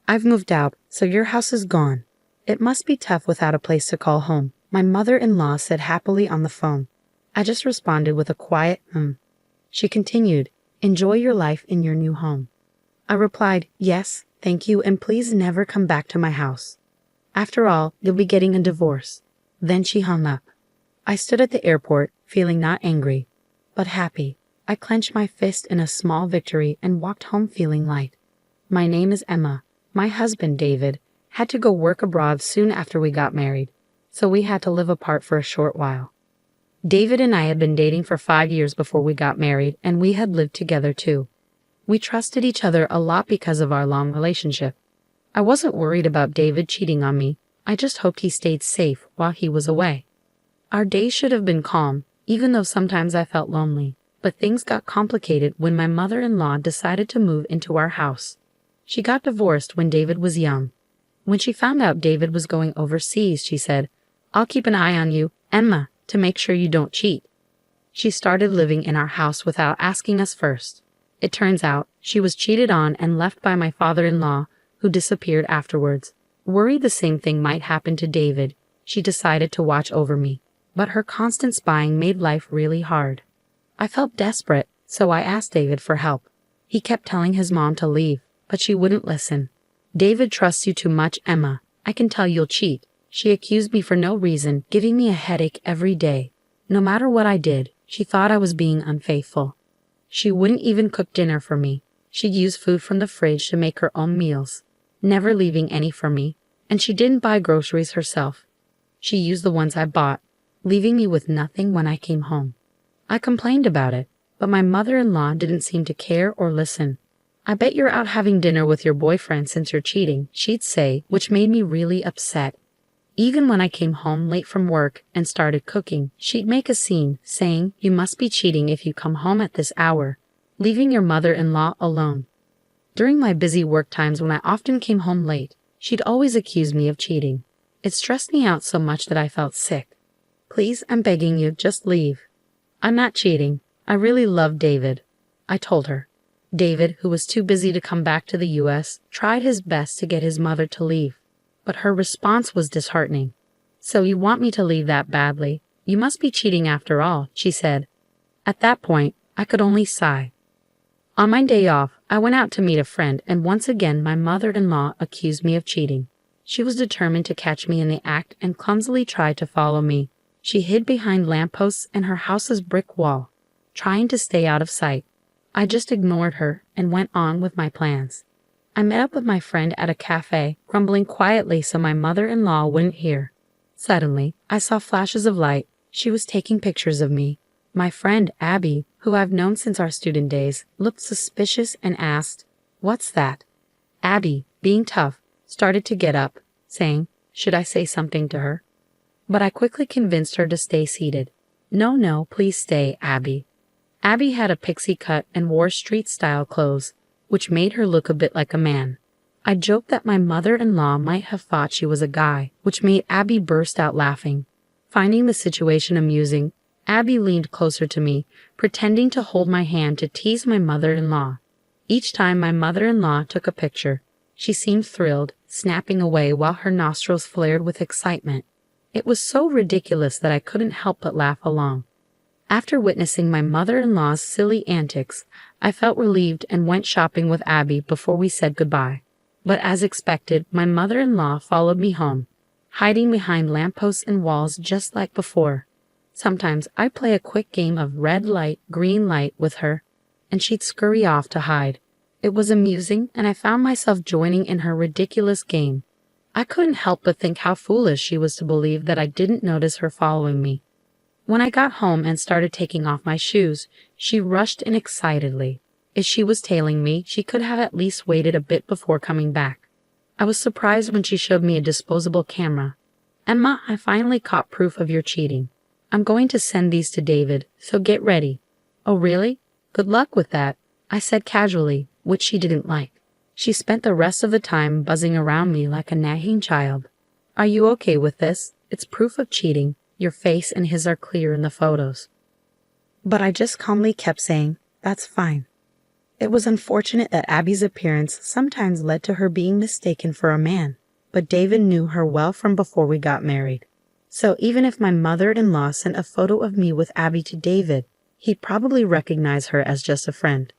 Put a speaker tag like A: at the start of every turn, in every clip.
A: I've moved out, so your house is gone. It must be tough without a place to call home, my mother-in-law said happily on the phone. I just responded with a quiet, She continued, enjoy your life in your new home. I replied, yes, thank you, and please never come back to my house. After all, you'll be getting a divorce. Then she hung up. I stood at the airport, feeling not angry, but happy. I clenched my fist in a small victory and walked home feeling light. My name is Emma. My husband, David, had to go work abroad soon after we got married, so we had to live apart for a short while. David and I had been dating for 5 years before we got married, and we had lived together too. We trusted each other a lot because of our long relationship. I wasn't worried about David cheating on me. I just hoped he stayed safe while he was away. Our days should have been calm, even though sometimes I felt lonely. But things got complicated when my mother-in-law decided to move into our house. She got divorced when David was young. When she found out David was going overseas, she said, I'll keep an eye on you, Emma, to make sure you don't cheat. She started living in our house without asking us first. It turns out she was cheated on and left by my father-in-law, who disappeared afterwards. Worried the same thing might happen to David, she decided to watch over me. But her constant spying made life really hard. I felt desperate, so I asked David for help. He kept telling his mom to leave, but she wouldn't listen. David trusts you too much, Emma. I can tell you'll cheat. She accused me for no reason, giving me a headache every day. No matter what I did, she thought I was being unfaithful. She wouldn't even cook dinner for me. She'd use food from the fridge to make her own meals, never leaving any for me, and she didn't buy groceries herself. She used the ones I bought, leaving me with nothing when I came home. I complained about it, but my mother-in-law didn't seem to care or listen. I bet you're out having dinner with your boyfriend since you're cheating, she'd say, which made me really upset. Even when I came home late from work and started cooking, she'd make a scene, saying, you must be cheating if you come home at this hour, leaving your mother-in-law alone. During my busy work times when I often came home late, she'd always accuse me of cheating. It stressed me out so much that I felt sick. Please, I'm begging you, just leave. I'm not cheating. I really love David, I told her. David, who was too busy to come back to the U.S., tried his best to get his mother to leave, but her response was disheartening. So you want me to leave that badly? You must be cheating after all, she said. At that point, I could only sigh. On my day off, I went out to meet a friend, and once again my mother-in-law accused me of cheating. She was determined to catch me in the act and clumsily tried to follow me. She hid behind lampposts and her house's brick wall, trying to stay out of sight. I just ignored her and went on with my plans. I met up with my friend at a cafe, grumbling quietly so my mother-in-law wouldn't hear. Suddenly, I saw flashes of light. She was taking pictures of me. My friend, Abby, who I've known since our student days, looked suspicious and asked, "What's that?" Abby, being tough, started to get up, saying, "Should I say something to her?" But I quickly convinced her to stay seated. No, please stay, Abby." Abby had a pixie cut and wore street-style clothes, which made her look a bit like a man. I joked that my mother-in-law might have thought she was a guy, which made Abby burst out laughing. Finding the situation amusing, Abby leaned closer to me, pretending to hold my hand to tease my mother-in-law. Each time my mother-in-law took a picture, she seemed thrilled, snapping away while her nostrils flared with excitement. It was so ridiculous that I couldn't help but laugh along. After witnessing my mother-in-law's silly antics, I felt relieved and went shopping with Abby before we said goodbye. But as expected, my mother-in-law followed me home, hiding behind lampposts and walls just like before. Sometimes I'd play a quick game of red light, green light with her, and she'd scurry off to hide. It was amusing, and I found myself joining in her ridiculous game. I couldn't help but think how foolish she was to believe that I didn't notice her following me. When I got home and started taking off my shoes, she rushed in excitedly. If she was tailing me, she could have at least waited a bit before coming back. I was surprised when she showed me a disposable camera. "Emma, I finally caught proof of your cheating. I'm going to send these to David, so get ready." "Oh, really? Good luck with that," I said casually, which she didn't like. She spent the rest of the time buzzing around me like a nagging child. "Are you okay with this? It's proof of cheating. Your face and his are clear in the photos." But I just calmly kept saying, "That's fine." It was unfortunate that Abby's appearance sometimes led to her being mistaken for a man, but David knew her well from before we got married. So even if my mother-in-law sent a photo of me with Abby to David, he'd probably recognize her as just a friend.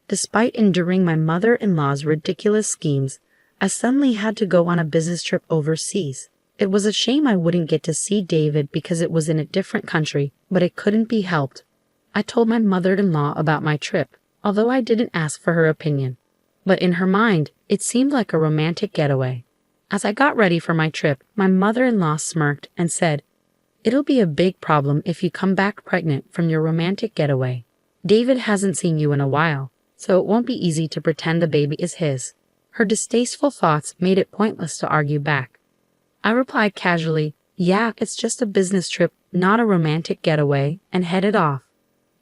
A: Despite enduring my mother-in-law's ridiculous schemes, I suddenly had to go on a business trip overseas. It was a shame I wouldn't get to see David because it was in a different country, but it couldn't be helped. I told my mother-in-law about my trip, although I didn't ask for her opinion. But in her mind, it seemed like a romantic getaway. As I got ready for my trip, my mother-in-law smirked and said, "It'll be a big problem if you come back pregnant from your romantic getaway. David hasn't seen you in a while, so it won't be easy to pretend the baby is his." Her distasteful thoughts made it pointless to argue back. I replied casually, "Yeah, it's just a business trip, not a romantic getaway," and headed off.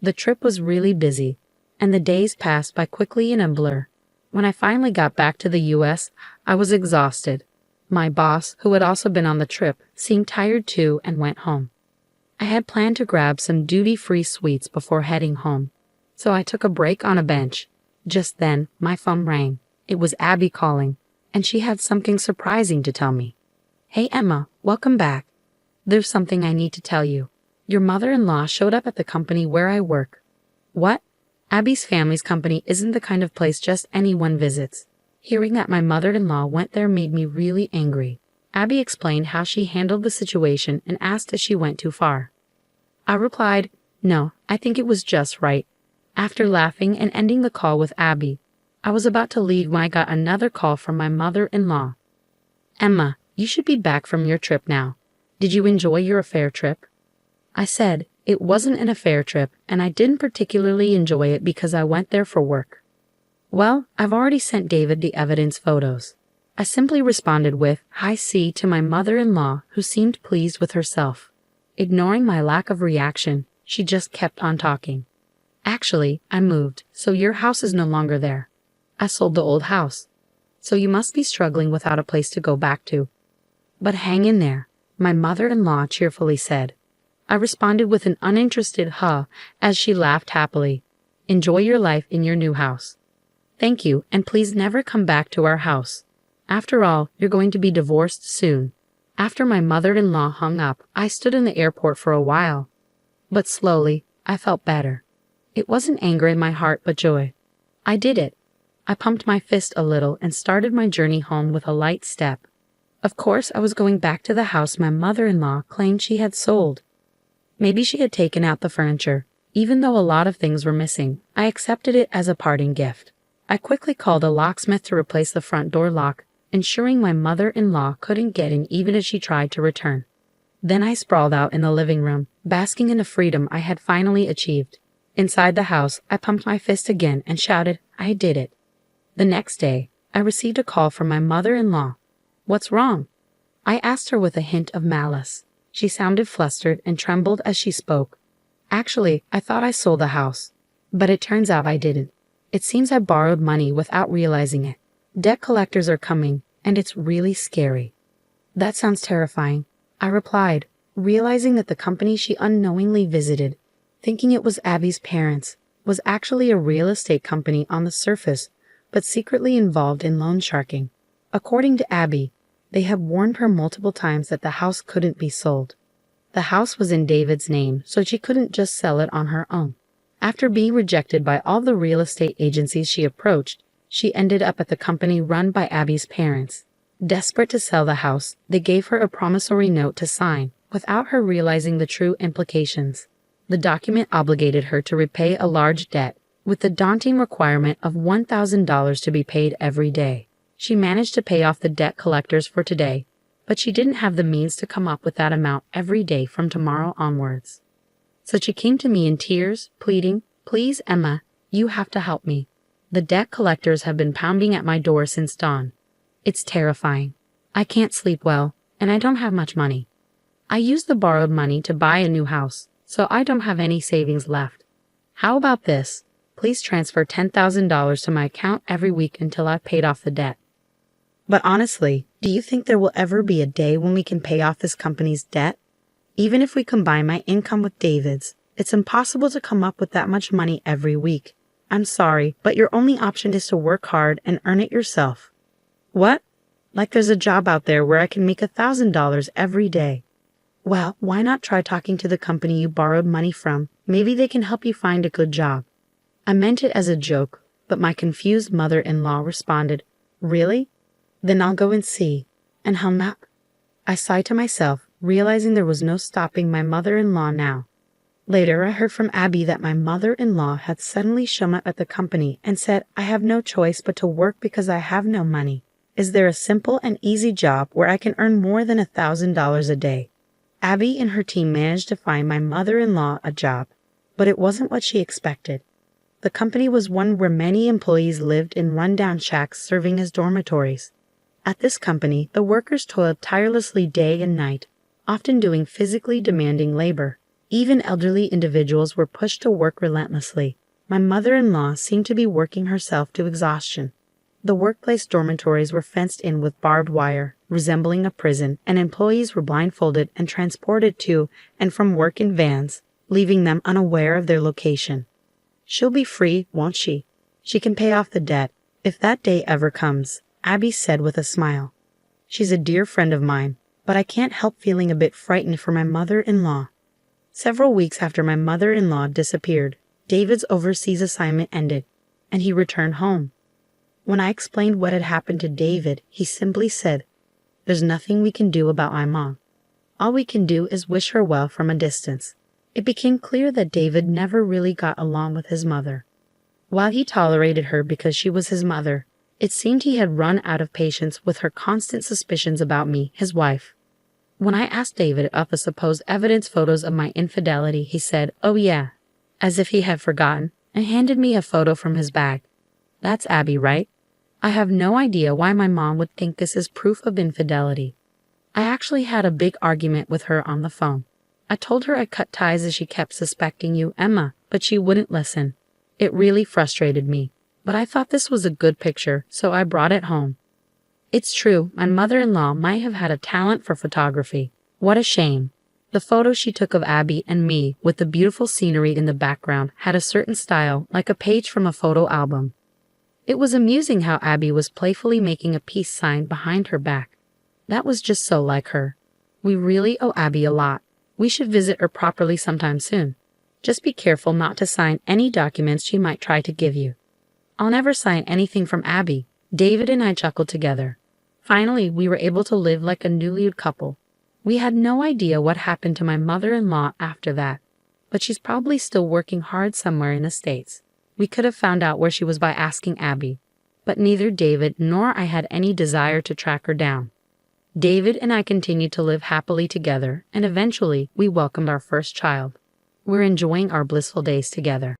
A: The trip was really busy, and the days passed by quickly in a blur. When I finally got back to the US, I was exhausted. My boss, who had also been on the trip, seemed tired too and went home. I had planned to grab some duty-free sweets before heading home, so I took a break on a bench. Just then, my phone rang. It was Abby calling, and she had something surprising to tell me. "Hey Emma, welcome back. There's something I need to tell you. Your mother-in-law showed up at the company where I work." "What?" "Abby's family's company isn't the kind of place just anyone visits." Hearing that my mother-in-law went there made me really angry. Abby explained how she handled the situation and asked if she went too far. I replied, "No, I think it was just right." After laughing and ending the call with Abby, I was about to leave when I got another call from my mother-in-law. "Emma, you should be back from your trip now. Did you enjoy your affair trip?" I said, "It wasn't an affair trip, and I didn't particularly enjoy it because I went there for work." "Well, I've already sent David the evidence photos." I simply responded with, "Hi C" to my mother-in-law, who seemed pleased with herself. Ignoring my lack of reaction, she just kept on talking. "Actually, I moved, so your house is no longer there. I sold the old house. So you must be struggling without a place to go back to. But hang in there," my mother-in-law cheerfully said. I responded with an uninterested "huh" as she laughed happily. "Enjoy your life in your new house." "Thank you, and please never come back to our house. After all, you're going to be divorced soon." After my mother-in-law hung up, I stood in the airport for a while. But slowly, I felt better. It wasn't anger in my heart, but joy. I did it. I pumped my fist a little and started my journey home with a light step. Of course, I was going back to the house my mother-in-law claimed she had sold. Maybe she had taken out the furniture. Even though a lot of things were missing, I accepted it as a parting gift. I quickly called a locksmith to replace the front door lock, ensuring my mother-in-law couldn't get in even if she tried to return. Then I sprawled out in the living room, basking in the freedom I had finally achieved. Inside the house, I pumped my fist again and shouted, "I did it." The next day, I received a call from my mother-in-law. "What's wrong?" I asked her with a hint of malice. She sounded flustered and trembled as she spoke. "Actually, I thought I sold the house, but it turns out I didn't. It seems I borrowed money without realizing it. Debt collectors are coming, and it's really scary." "That sounds terrifying," I replied, realizing that the company she unknowingly visited, thinking it was Abby's parents, was actually a real estate company on the surface, but secretly involved in loan sharking. According to Abby, they had warned her multiple times that the house couldn't be sold. The house was in David's name, so she couldn't just sell it on her own. After being rejected by all the real estate agencies she approached, she ended up at the company run by Abby's parents. Desperate to sell the house, they gave her a promissory note to sign, without her realizing the true implications. The document obligated her to repay a large debt, with the daunting requirement of $1,000 to be paid every day. She managed to pay off the debt collectors for today, but she didn't have the means to come up with that amount every day from tomorrow onwards. So she came to me in tears, pleading, "Please, Emma, you have to help me. The debt collectors have been pounding at my door since dawn. It's terrifying. I can't sleep well, and I don't have much money. I used the borrowed money to buy a new house, so I don't have any savings left. How about this? Please transfer $10,000 to my account every week until I've paid off the debt." But honestly, do you think there will ever be a day when we can pay off this company's debt? Even if we combine my income with David's, it's impossible to come up with that much money every week. I'm sorry, but your only option is to work hard and earn it yourself. What? Like there's a job out there where I can make $1,000 every day. Well, why not try talking to the company you borrowed money from? Maybe they can help you find a good job. I meant it as a joke, but my confused mother-in-law responded, Really? Then I'll go and see. And hung up. I sighed to myself, realizing there was no stopping my mother-in-law now. Later, I heard from Abby that my mother-in-law had suddenly shown up at the company and said, I have no choice but to work because I have no money. Is there a simple and easy job where I can earn more than $1,000 a day? Abby and her team managed to find my mother-in-law a job, but it wasn't what she expected. The company was one where many employees lived in rundown shacks serving as dormitories. At this company, the workers toiled tirelessly day and night, often doing physically demanding labor. Even elderly individuals were pushed to work relentlessly. My mother-in-law seemed to be working herself to exhaustion. The workplace dormitories were fenced in with barbed wire, resembling a prison, and employees were blindfolded and transported to and from work in vans, leaving them unaware of their location. She'll be free, won't she? She can pay off the debt, if that day ever comes, Abby said with a smile. She's a dear friend of mine, but I can't help feeling a bit frightened for my mother-in-law. Several weeks after my mother-in-law disappeared, David's overseas assignment ended, and he returned home. When I explained what had happened to David, he simply said, There's nothing we can do about my mom. All we can do is wish her well from a distance. It became clear that David never really got along with his mother. While he tolerated her because she was his mother, it seemed he had run out of patience with her constant suspicions about me, his wife. When I asked David of the supposed evidence photos of my infidelity, he said, Oh yeah, as if he had forgotten, and handed me a photo from his bag. That's Abby, right? I have no idea why my mom would think this is proof of infidelity. I actually had a big argument with her on the phone. I told her I cut ties as she kept suspecting you, Emma, but she wouldn't listen. It really frustrated me, but I thought this was a good picture, so I brought it home. It's true, my mother-in-law might have had a talent for photography. What a shame. The photo she took of Abby and me, with the beautiful scenery in the background, had a certain style, like a page from a photo album. It was amusing how Abby was playfully making a peace sign behind her back. That was just so like her. We really owe Abby a lot. We should visit her properly sometime soon. Just be careful not to sign any documents she might try to give you. I'll never sign anything from Abby. David and I chuckled together. Finally, we were able to live like a newlywed couple. We had no idea what happened to my mother-in-law after that, but she's probably still working hard somewhere in the States. We could have found out where she was by asking Abby, but neither David nor I had any desire to track her down. David and I continued to live happily together, and eventually we welcomed our first child. We're enjoying our blissful days together.